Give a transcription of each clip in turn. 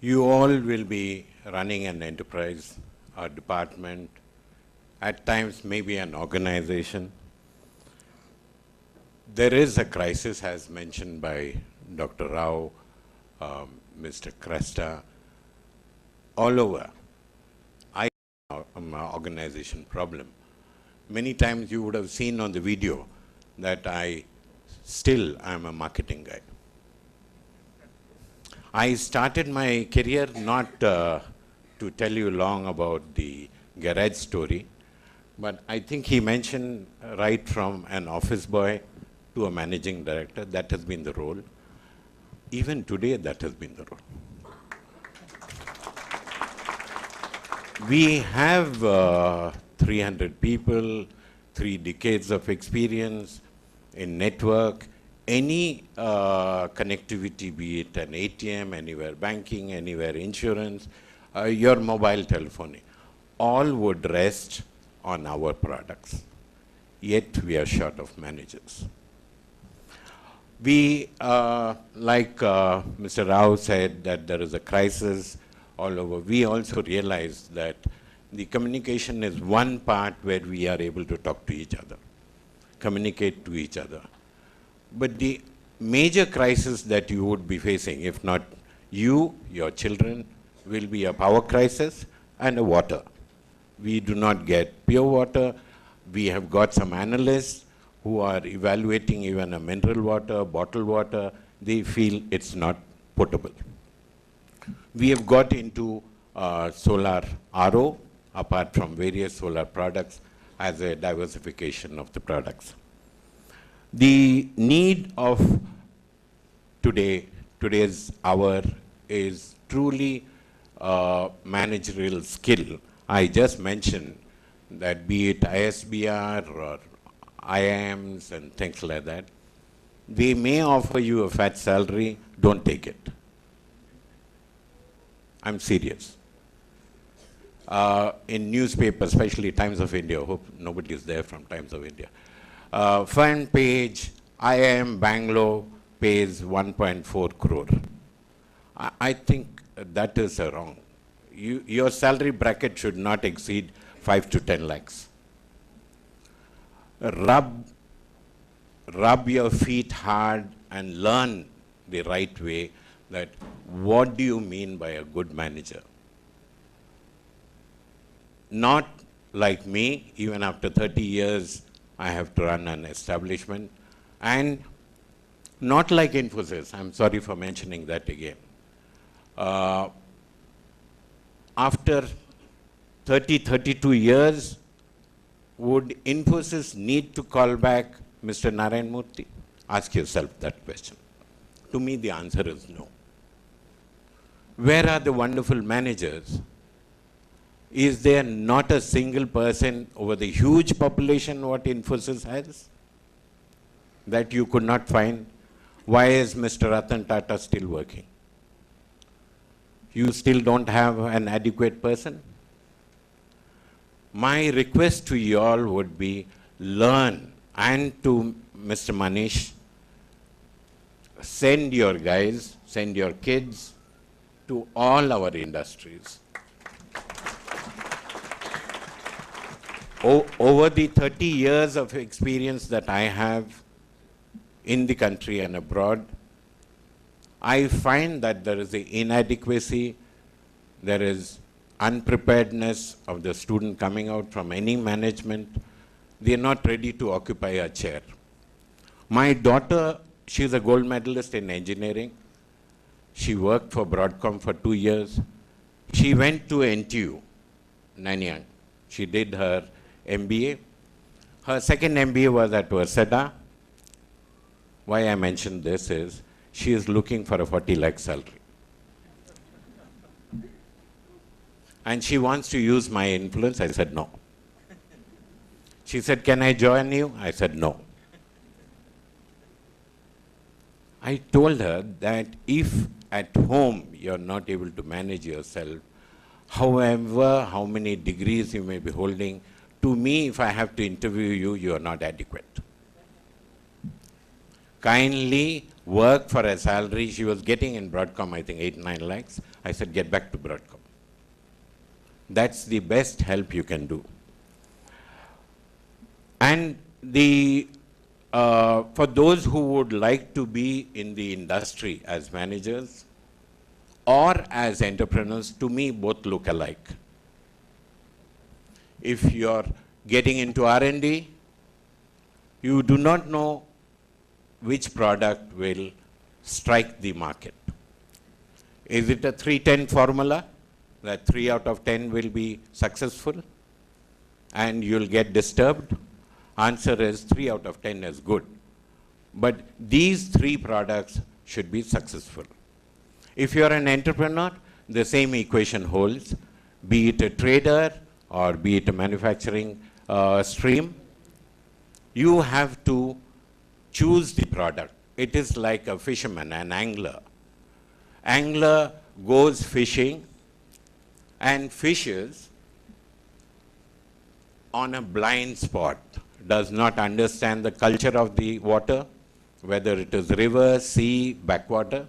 You all will be running an enterprise, a department, at times maybe an organization. There is a crisis, as mentioned by Dr. Rao, Mr. Cresta, all over. I am an organization problem. Many times you would have seen on the video that I still am a marketing guy. I started my career not to tell you long about the garage story, but I think he mentioned right from an office boy to a managing director, that has been the role. Even today, that has been the role. We have 300 people, 3 decades of experience in network, any connectivity, be it an ATM, anywhere banking, anywhere insurance, your mobile telephony, all would rest on our products. Yet we are short of managers. We, like Mr. Rao said, that there is a crisis all over. We also realize that the communication is one part where we are able to talk to each other, communicate to each other. But the major crisis that you would be facing, if not you, your children, will be a power crisis and a water. We do not get pure water. We have got some analysts who are evaluating even a mineral water, bottled water. They feel it's not potable. We have got into solar RO, apart from various solar products, as a diversification of the products. The need of today's hour is truly managerial skill. I just mentioned that be it ISBR or IIMs and things like that, they may offer you a fat salary, don't take it. I'm serious. In newspapers, especially Times of India, hope nobody is there from Times of India. Front page, IIM Bangalore pays 1.4 crore. I think that is wrong. Your salary bracket should not exceed 5 to 10 lakhs. Rub your feet hard and learn the right way that what do you mean by a good manager? Not like me, even after 30 years, I have to run an establishment, and not like Infosys. I'm sorry for mentioning that again. After 32 years, would Infosys need to call back Mr. Narayan Murthy? Ask yourself that question. To me, the answer is no. Where are the wonderful managers? Is there not a single person over the huge population what Infosys has that you could not find? Why is Mr. Ratan Tata still working? You still don't have an adequate person? My request to you all would be learn, and to Mr. Manish, send your guys, send your kids to all our industries. Over the 30 years of experience that I have in the country and abroad, I find that there is an inadequacy, there is unpreparedness of the student coming out from any management. They are not ready to occupy a chair. My daughter, she is a gold medalist in engineering. She worked for Broadcom for 2 years. She went to NTU, Nanyang. She did her MBA. Her second MBA was at Waseda. Why I mentioned this is, she is looking for a 40 lakh salary. And she wants to use my influence. I said no. She said, can I join you? I said no. I told her that if at home you're not able to manage yourself, however, how many degrees you may be holding, to me, if I have to interview you, you are not adequate. Kindly work for a salary. She was getting in Broadcom, I think, 8-9 lakhs. I said, get back to Broadcom. That's the best help you can do. And for those who would like to be in the industry as managers or as entrepreneurs, to me, both look alike. If you're getting into R&D, you do not know which product will strike the market. Is it a 3-10 formula that 3 out of 10 will be successful and you'll get disturbed? Answer is 3 out of 10 is good. But these 3 products should be successful. If you're an entrepreneur, the same equation holds, be it a trader or be it a manufacturing stream. You have to choose the product. It is like a fisherman, an angler. Angler goes fishing and fishes on a blind spot, does not understand the culture of the water, whether it is river, sea, backwater,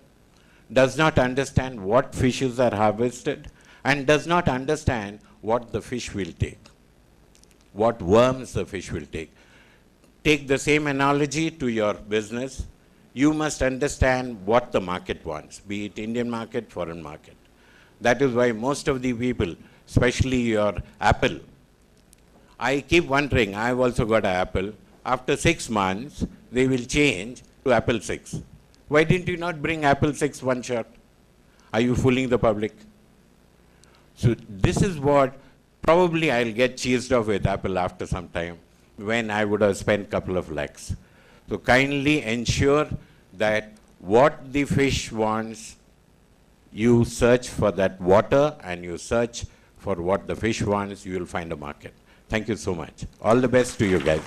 does not understand what fishes are harvested, and does not understand what the fish will take, what worms the fish will take. Take the same analogy to your business. You must understand what the market wants, be it Indian market, foreign market. That is why most of the people, especially your Apple, I keep wondering, I've also got an Apple. After 6 months, they will change to Apple 6. Why didn't you not bring Apple 6 one shot? Are you fooling the public? So this is what probably I'll get cheesed off with Apple after some time when I would have spent a couple of lakhs. So kindly ensure that what the fish wants, you search for that water and you search for what the fish wants, you will find a market. Thank you so much. All the best to you guys.